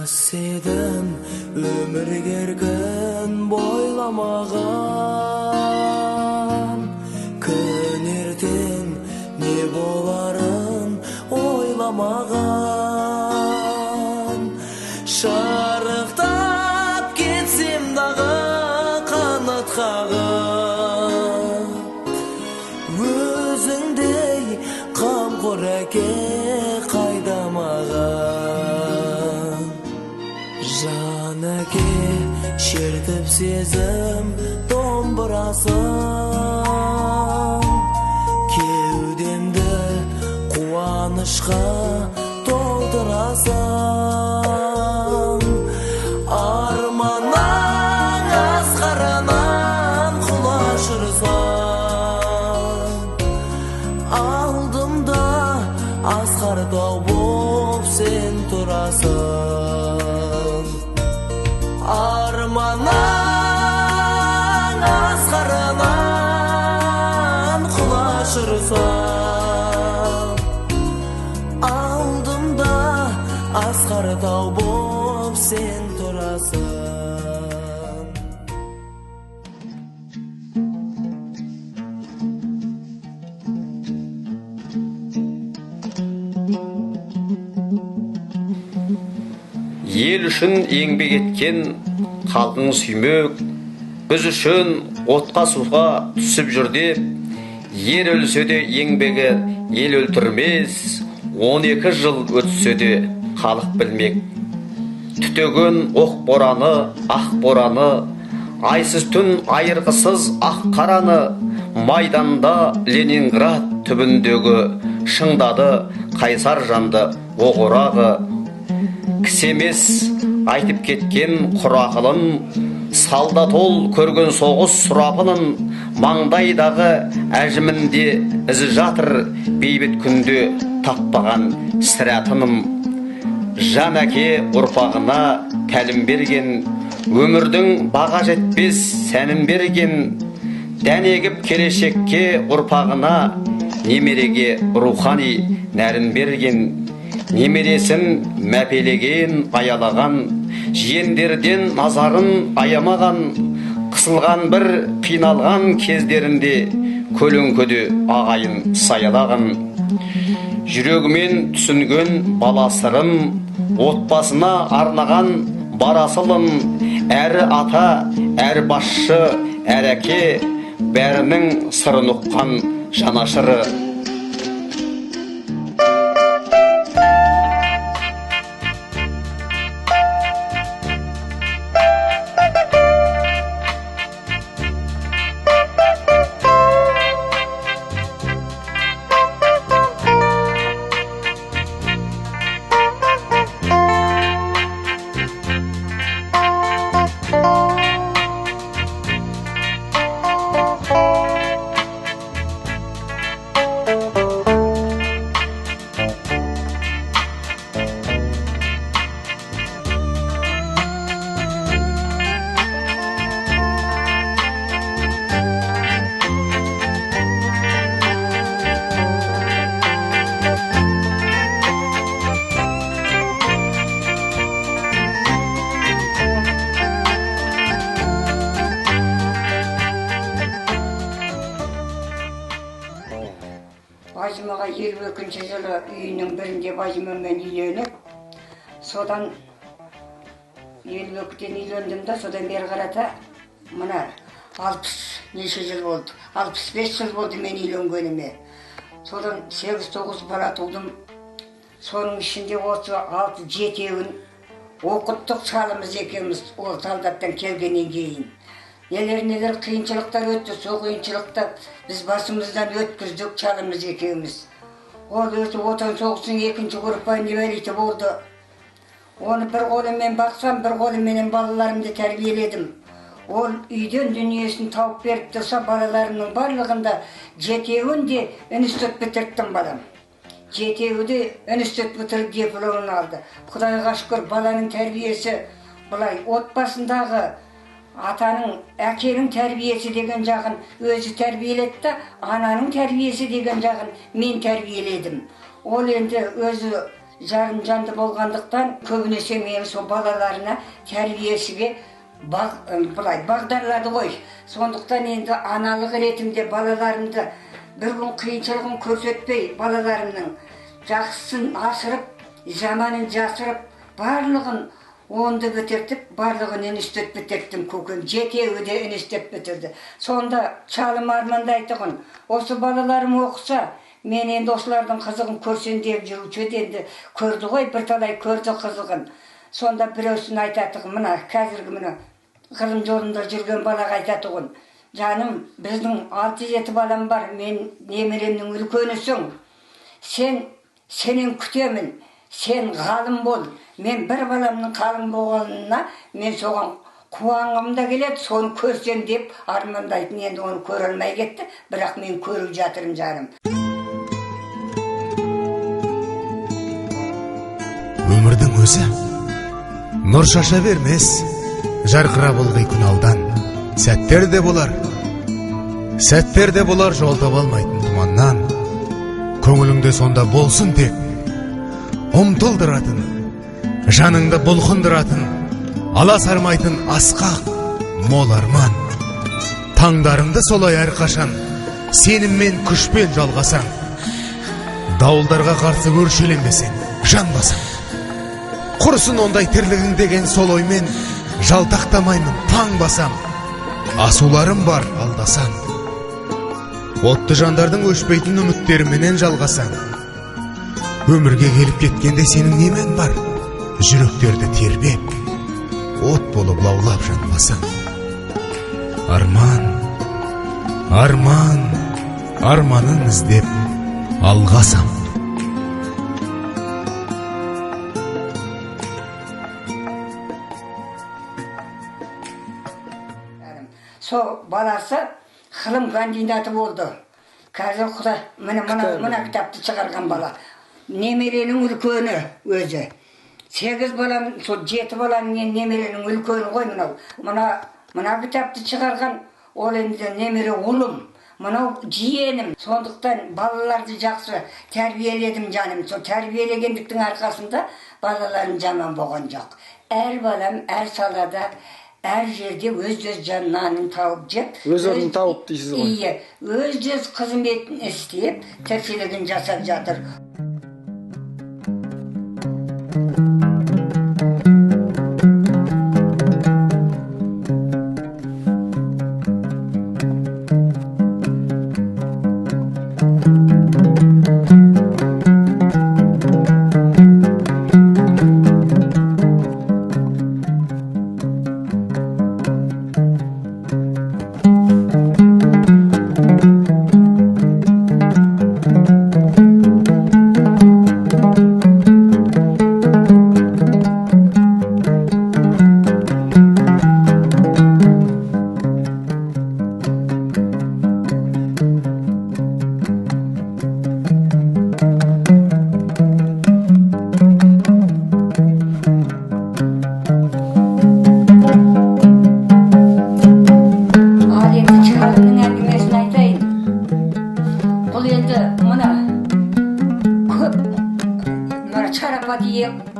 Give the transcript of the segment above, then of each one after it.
Седім өмір керген бойламаған, күн ертең не боларын ойламаған. Шарықтап кетсем дағы қанат қағып, өзіңдей қамқор әке қайда маған. Жан әке шертіп сезім домбырасын, кеудемді қуанышқа толтырасың. Арманнан асқарынан құлаш ұрсаң, алдымда асқар тау боп сен тұрасың. Арманнан асқарынан құлаш ұрсаң, алдымда асқар тау боп сен тұрасың. Ел үшін еңбек еткен халқың сүймек, біз үшін отқа суға түсіп жүр деп, ер өлсе де еңбегі ел өлтірмес, 12 жыл өтсе де халық білмек. Түтеген оқ бораны, ақ бораны, айсыз түн айырғысыз ақ қараны, майданда Ленинград түбіндегі шыңдады қайсар жанды оқ орағы. Кісемес айтып кеткен құрақылын, солдат ол көрген соғыс сұрапылын, маңдайдағы әжімінде ізі жатыр, бейбіт күнде таппаған сірә тыным. Жан әке ұрпағына тәлім берген, өмірдің баға жетпес сәнін берген, дән егіп келешекке ұрпағына, немереге рухани нәрін берген. Немересін мәпелеген, аялаған, жиендерден назарын аямаған, қысылған бір қиналған кездерінде көлеңкеде ағайын саялаған. Жүрегімен түсінген баласырын, отбасына арнаған барасылын, әрі ата, әрі басшы, әрі әке, бәрінің сырын ұққан жанашыры. Бажымаға 22-ші жылы үйінің бірінде бажымамен үйленіп, содан 52-ден үйлендім да, содан бері қарата мына 60 неше жыл болды, 65 жыл болды мен үйленгеніме. Содан 8-9 бала тудым. Соның ішінде осы 6-7-еуін оқыттық шалымыз екеуміз, ол солдаттан келгеннен кейін. Нелер қиыншылықтар өтті, сол қиыншылықты біз басымыздан өткіздік шалымыз екеуміз. Ол өзі отан соғысының 2-ші группа инвалиді болды. Оны бір қолыммен бақсам, бір қолыммен балаларымды тәрбиеледім. Ол үйден дүниесін тауып беріп тұрса, балаларымның барлығында 7-еуін де институт бітірттім балам. 7-еуі де институт бітіріп дипломын алды. Құдайға шүкір, баланың тәрбиесі бұлай отбасындағы атаның, әкенің тәрбиесі деген жағын өзі тәрбиелетті, ананың тәрбиесі деген жағын мен тәрбиеледім. Ол енді өзі жарым жанды болғандықтан көбінесе мен сол балаларына тәрбиесіге былай бағдарлады ғой. Сондықтан енді аналық ретінде балаларымды бір күн қиыншылығын көрсетпей, балаларымның жақсысын асырып, жаманын жасырып, барлығын онды бітіртіп, барлығын іністеп бітірттім көкем. Жетеуі де іністеп бітірді. Сонда шалым армандайтұғын. Осы балаларым оқыса, мен енді осылардың қызығын көрсен деп жүруші еді, енді көрді ғой, бірталай көрді қызығын. Сонда біреусін айтатұғын, мына қазіргі мына ғылым жолында жүрген балаға айтатұғын. Жаным, біздің 6-7 балам бар, мен немеремнің үлкенісің. Сенен күтемін, сен ғалым бол. Мен бір баламның қалың болғанына мен соған қуанғым да келеді, соны көрсем деп армандайтын. Енді оны көре алмай кетті, бірақ мен көріп жатырмын жаным. Өмірдің өзі нұр шаша бермес, жарқырап ылғи күн алдан. Сәттер де болар жолда болмайтын тұманнан. Көңіліңде сонда болсын тек ұмтылдыратын, жаныңды бұлқындыратын, ала сармайтын асқақ мол арман. Таңдарыңды солай әрқашан сеніммен күшпен жалғасаң, дауылдарға қарсы өршеленбесең, жанбасаң. Құрсын ондай тірлігің деген сол оймен жалтақтамаймын, таң басам. Асуларым бар алдасам, отты жандардың өшпейтін үміттеріменен жалғасаң. Өмірге келіп кеткенде сенің немен бар? Жүректерді тербеп, от болып лаулап жанбасаң. Арманын іздеп алғасам. Со баласы ғылым кандидаты болды. Қазір Құдай мына кітапты шығарған бала. Немеренің үлкені өзі. 8 балам, 7 балам немеренің үлкені ғой мынау. Мына кітапты шығарған ол енді немере ұлым. Мынау жиенім. Сондықтан балаларды жақсы тәрбиеледім жаным. Сол тәрбиелегендіктің арқасында балаларым жаман болған жоқ. Әр балам әр салада, әр жерде өз жаннанын тауып жеп. Өз орнын тауып дейсіз ғой. Иә, өз қызметін істеп, тіршілігін жасап жатыр.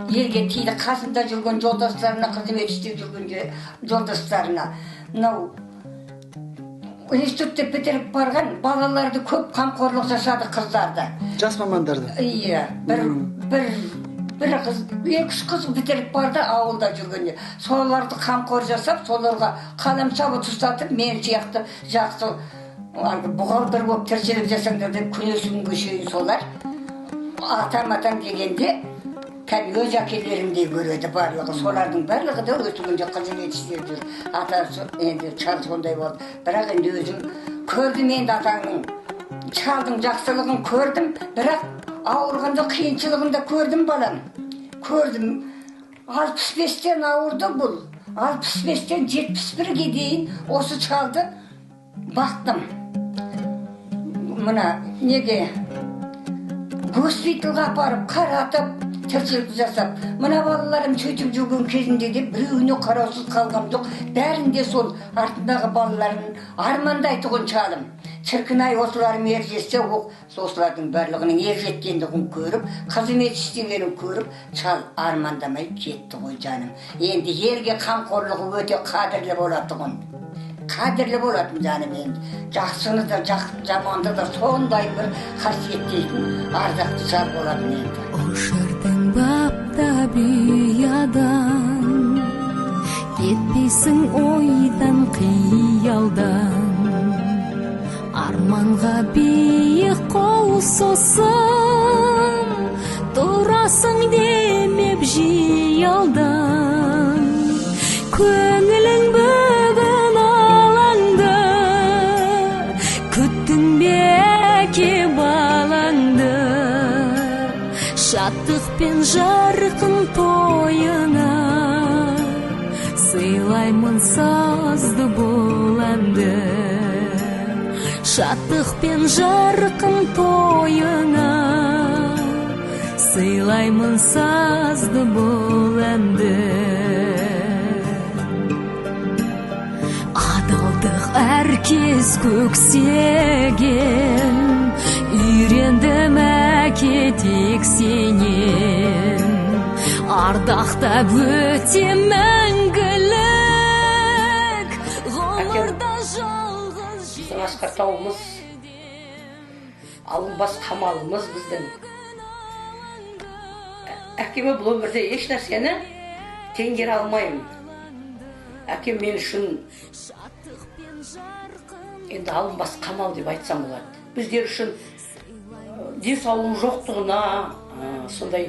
Елге тиді қасында жүрген жолдастарына, қызмет істеп жүрген жолдастарына. Мынау институтты бітіріп барған балаларды көп қамқорлық жасады қыздарды. Жас мамандарды. Иә, бір қыз, 2 қыз бітіріп барды ауылда жүргенде. Соларды қамқор жасап, соларға қаламсабыт ұстатып, мен сияқты жақсы бұғалдыр болып тіршілік жасаңдар деп күнесі күнге шейін солар. Атам дегенде өз әкелеріндей көреді барлығы. Солардың барлығы да өтігінде қызмет істеп жүр. Ата енді шал сондай болды. Бірақ енді өзім көрдім, енді атаңның шалдың жақсылығын көрдім. Бірақ ауырғанда қиыншылығын да көрдім балам. Көрдім. 65-тен ауырды бұл. 65-тен 71-ге дейін осы шалды бақтым. Мына неге госпиталға апарып қаратып тіршілік жасап, мына балаларым сөйтіп жүрген кезінде де біреуіне қараусыз қалғам жоқ. Бәрінде сол артындағы балаларын армандайтұғын Çirkin-ай осыларым ер жетсе, осылардың барлығының ер жеткендігін көріп, қызмет істегенін көріп, шал армандамай кетті ғой жаным. Енді елге қамқорлығы өте қадірлі болатұғын. Қадірлі болатын жаным енді. Жақсыны да, жаманды да сондай бір қасиеттейтін ардақты шал болатын енді. Ошырдың бапта бұядан, кетпейсің ойдан қиялдан. Арманға биік қол сосын, тұрасың демеп жиялдан. Көңілің бүгін алаңды, күттің беке балаңды. Шаттық пен жарқын тойына, сыйлаймын сазды боланды. Шаттық пен жарқын тойына, сыйлаймын сазды боланды. Адалдық әркез көксеген, үйрендім әке тек сенен. Ардақтап өте мәңгілік, ғұмырда жалғыз Біздің асқар тауымыз, алынбас қамалымыз біздің. Әкеме бұл өмірде еш нәрсені теңгере алмаймын. Әкем мен үшін енді алынбас қамал деп айтсам болады. Біздер үшін денсаулығың жоқтығына, сондай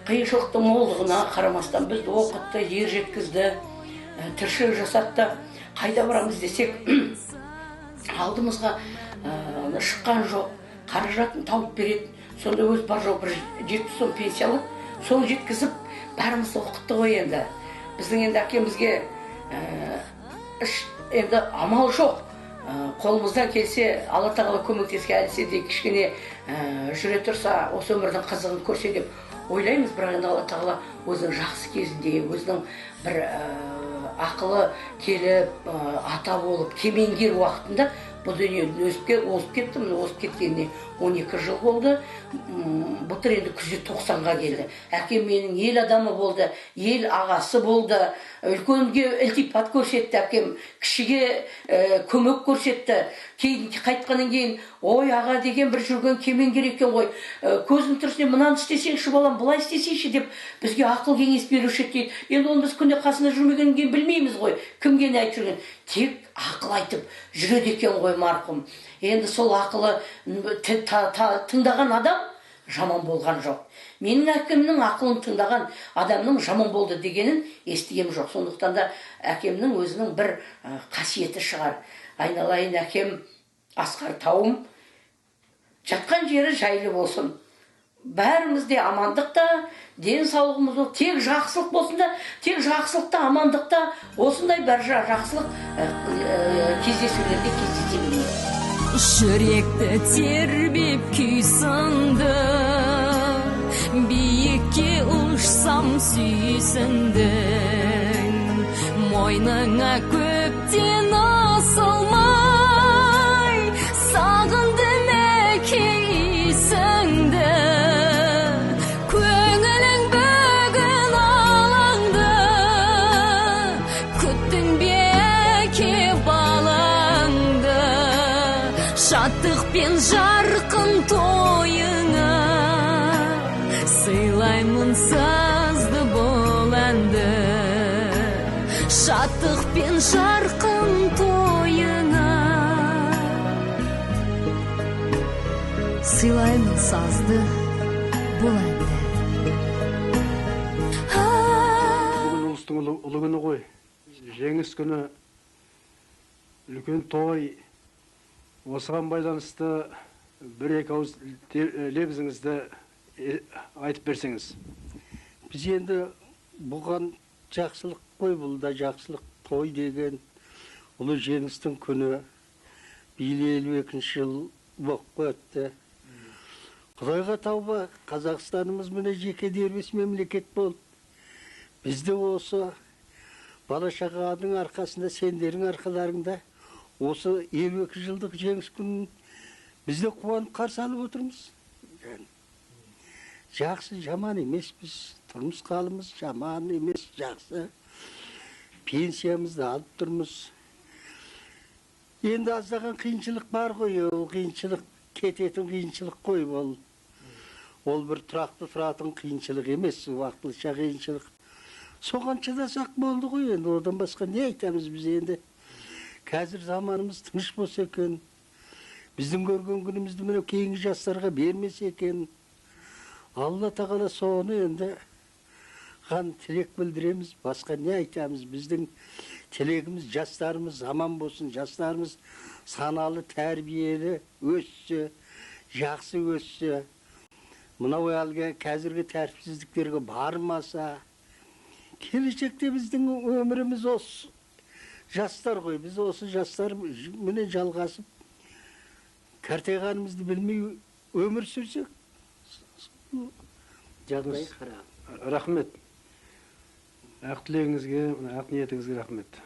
қиыншылықтың молдығына қарамастан бізді оқытты, ер жеткізді, тіршілік жасатты. Қайда барамыз десек, алдымызға шыққан жоқ, қаражатын тауып береді. Сонда өз бар жоқ бір 70 сом пенсиялы, сол жеткізіп, бәріміз оқытты ғой енді. Біздің енді әкемізге енді амал жоқ. Қолымыздан келсе, Алла тағала көмектеске әлсе де кішкене жүре тұрса, осы өмірдің қызығын көрсе деп ойлаймыз. Бірақ енді Алла тағала өзінің жақсы кезінде, өзінің бір ақылы келіп, ата болып, кемеңгер уақытында бұл дүниеден озып кетті. Озып кеткеніне 12 жыл болды. Бұтыр енді күзде 90-ға келді. Әкем менің ел адамы болды, ел ағасы болды. Үлкенге ілтипат көрсетті әкем, кішіге көмек көрсетті. Кейін қайтқаннан кейін, ой аға деген бір жүрген кемеңгер екен ғой. Көзім тұрсың, мынаны істесеңші балам, бұлай істесейші деп бізге ақыл кеңес беруші еді. Енді оны біз күнде қасында жүрмегеннен кейін білмейміз ғой. Кімге не айтып жүрген? Тек ақыл айтып жүреді екен ғой марқұм. Енді сол ақылы тыңдаған адам жаман болған жоқ. Менің әкемнің ақылын тыңдаған адамның жаман болды дегенін естігем жоқ. Сондықтан да әкемнің өзінің бір қасиеті шығар. Айналайын әкем, асқар тауым, жатқан жері жайлы болсын. Бәрімізде амандықта, денсаулығымыз тек жақсылық болсын да, тек жақсылықта, амандықта, осындай бір жақсылық кездесулерде кездесе берейік. Жүректі тербеп күй сынды, биікке ұшсам сүйсіндің. Мойныңа көптен асылмай, сағындым әке исіңді. Көңілің бүгін алаңды, күттің бе әке балаңды. Шаттық пен жарқын тойыңа, сыйлаймын сазды боланды. Шаттық пен жарқын тойыңа, сыйлаймын сазды боланды. Бүгін ұлыстың ұлы күні ғой. Жеңіс күні, үлкен той. Осыған байланысты бір-екі ауыз лебізіңізді айтып берсеңіз. Біз енді бұған жақсылық қой, бұл да жақсылық той деген ұлы жеңістің күні. Биыл 52 жыл болып өтті. Құдайға тауба, Қазақстанымыз міне жеке дербес мемлекет болды. Бізде осы бала-шағаның арқасында, сендердің арқаларыңда осы 52 жылдық жеңіс күнін Біз де қуанып қарсы алып отырмыз. Жақсы, жаман емес біз. Тұрмыс қалымыз жаман емес, жақсы. Пенсиямызды алып тұрмыз. Енді аздаған қиыншылық бар ғой, ол қиыншылық кететін қиыншылық қой ол. Ол бір тұрақты тұратын қиыншылық емес, уақытылша қиыншылық. Соған шыдасақ болды ғой енді, одан басқа не айтамыз біз енді. Қазір заманымыз тыныш болса екен. Біздің көрген күнімізді міне кейінгі жастарға бермесе екен. Алла тағала соны енді ған тілек білдіреміз, басқа не айтамыз. Біздің тілегіміз жастарымыз аман болсын, жастарымыз саналы, тәрбиелі өссе, жақсы өссе. Мынау әлгі қазіргі тәртіпсіздіктерге бармаса, келешекте біздің өміріміз осы жастар ғой. Біз осы жастар міне жалғасып, кәртайғанымызды білмей өмір сүрсек, жағдай қарап. Рахмет. Ақ тілегіңізге, ақ ниетіңізге рахмет.